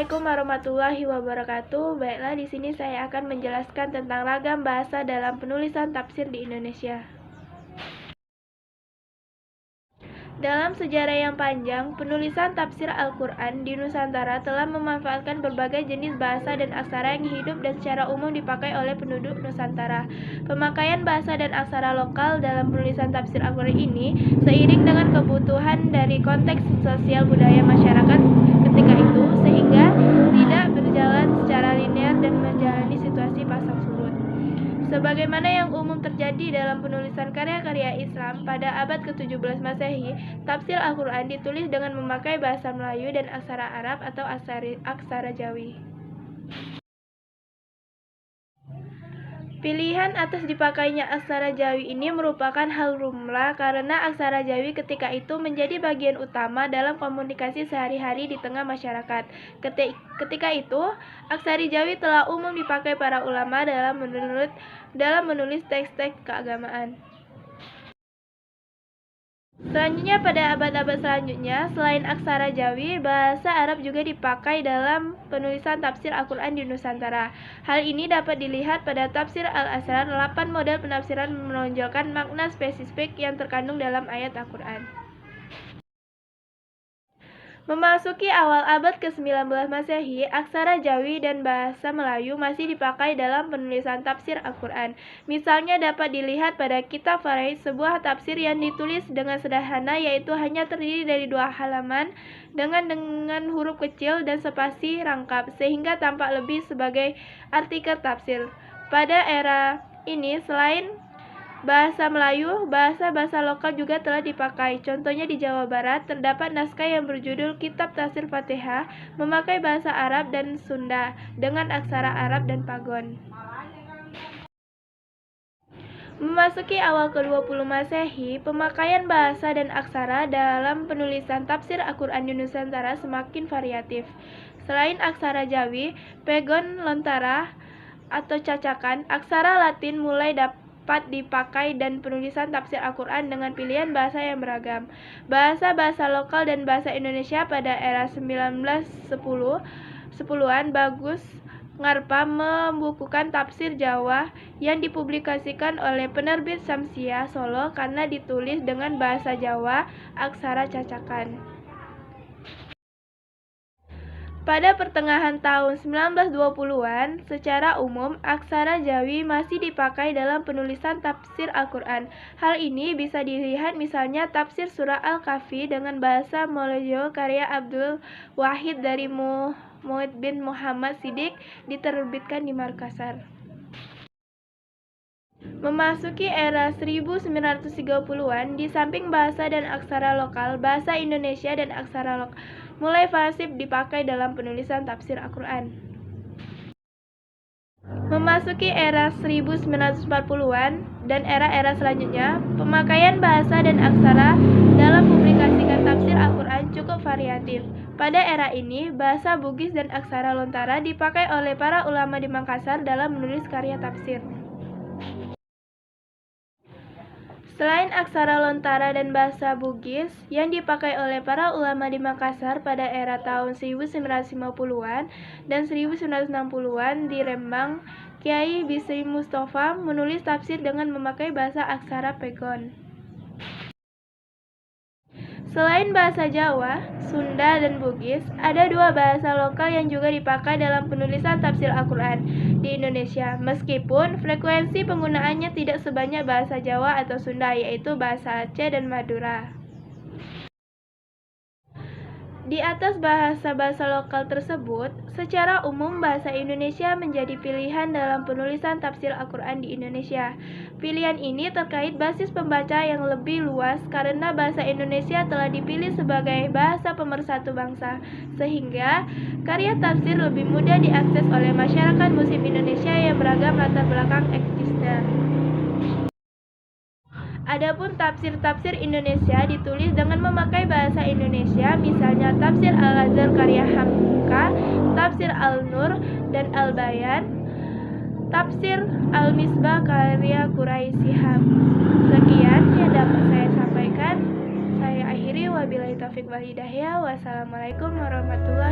Assalamualaikum warahmatullahi wabarakatuh. Baiklah, di sini saya akan menjelaskan tentang ragam bahasa dalam penulisan tafsir di Indonesia. Dalam sejarah yang panjang, penulisan tafsir Al-Quran di Nusantara telah memanfaatkan berbagai jenis bahasa dan aksara yang hidup dan secara umum dipakai oleh penduduk Nusantara. Pemakaian bahasa dan aksara lokal dalam penulisan tafsir Al-Quran ini seiring dengan kebutuhan dari konteks sosial budaya masyarakat ketika itu, sehingga tidak berjalan secara linear dan menjalani situasi pasang surut. Sebagaimana yang umum terjadi dalam penulisan karya-karya Islam pada abad ke-17 Masehi, tafsir Al-Quran ditulis dengan memakai bahasa Melayu dan aksara Arab atau aksara Jawi. Pilihan atas dipakainya aksara Jawi ini merupakan hal lumrah karena aksara Jawi ketika itu menjadi bagian utama dalam komunikasi sehari-hari di tengah masyarakat. Ketika itu, aksara Jawi telah umum dipakai para ulama dalam menulis teks-teks keagamaan. Selanjutnya, pada abad-abad selanjutnya, selain aksara Jawi, bahasa Arab juga dipakai dalam penulisan tafsir Al-Quran di Nusantara. Hal ini dapat dilihat pada tafsir Al-Asrar. 8 model penafsiran menonjolkan makna spesifik yang terkandung dalam ayat Al-Quran. Memasuki awal abad ke-19 Masehi, aksara Jawi dan bahasa Melayu masih dipakai dalam penulisan tafsir Al-Quran. Misalnya dapat dilihat pada kitab Farid, sebuah tafsir yang ditulis dengan sederhana, yaitu hanya terdiri dari 2 halaman dengan huruf kecil dan spasi rangkap, sehingga tampak lebih sebagai artikel tafsir. Pada era ini, selain bahasa Melayu, bahasa-bahasa lokal juga telah dipakai. Contohnya di Jawa Barat, terdapat naskah yang berjudul Kitab Tafsir Fatihah memakai bahasa Arab dan Sunda dengan aksara Arab dan Pagon. Memasuki awal ke-20 Masehi, pemakaian bahasa dan aksara dalam penulisan tafsir Al-Quran di Nusantara semakin variatif. Selain aksara Jawi, pegon, lontara, atau cacakan, aksara Latin mulai dapat dipakai dan penulisan tafsir Al-Quran dengan pilihan bahasa yang beragam. Bahasa-bahasa lokal dan bahasa Indonesia pada era 1910-an Bagus Ngarpa membukukan tafsir Jawa yang dipublikasikan oleh penerbit Samsia Solo karena ditulis dengan bahasa Jawa, aksara cacakan. Pada pertengahan tahun 1920-an, secara umum, aksara Jawi masih dipakai dalam penulisan tafsir Al-Quran. Hal ini bisa dilihat misalnya tafsir surah Al-Kahfi dengan bahasa Melayu karya Abdul Wahid dari Muhammad bin Muhammad Siddiq diterbitkan di Makassar. Memasuki era 1930-an, di samping bahasa dan aksara lokal, bahasa Indonesia dan aksara lokal mulai fasih dipakai dalam penulisan tafsir Al-Quran. Memasuki era 1940-an dan era-era selanjutnya, pemakaian bahasa dan aksara dalam mempublikasikan tafsir Al-Quran cukup variatif. Pada era ini, bahasa Bugis dan aksara lontara dipakai oleh para ulama di Makassar dalam menulis karya tafsir. Selain aksara lontara dan bahasa Bugis yang dipakai oleh para ulama di Makassar pada era tahun 1950-an dan 1960-an di Rembang, Kiai Bisri Mustafa menulis tafsir dengan memakai bahasa aksara pegon. Selain bahasa Jawa, Sunda, dan Bugis, ada 2 bahasa lokal yang juga dipakai dalam penulisan tafsir Al-Quran di Indonesia, meskipun frekuensi penggunaannya tidak sebanyak bahasa Jawa atau Sunda, yaitu bahasa Aceh dan Madura. Di atas bahasa-bahasa lokal tersebut, secara umum bahasa Indonesia menjadi pilihan dalam penulisan tafsir Al-Quran di Indonesia. Pilihan ini terkait basis pembaca yang lebih luas karena bahasa Indonesia telah dipilih sebagai bahasa pemersatu bangsa, sehingga karya tafsir lebih mudah diakses oleh masyarakat Muslim Indonesia yang beragam latar belakang etnisnya. Adapun tafsir-tafsir Indonesia ditulis dengan memakai bahasa Indonesia, misalnya tafsir Al-Azhar karya Hamka, tafsir Al-Nur dan Al-Bayan, tafsir Al-Misbah karya Quraisy Shihab. Sekian yang dapat saya sampaikan. Saya akhiri, wabillahi taufiq wal hidayah. Wassalamualaikum warahmatullahi wabarakatuh.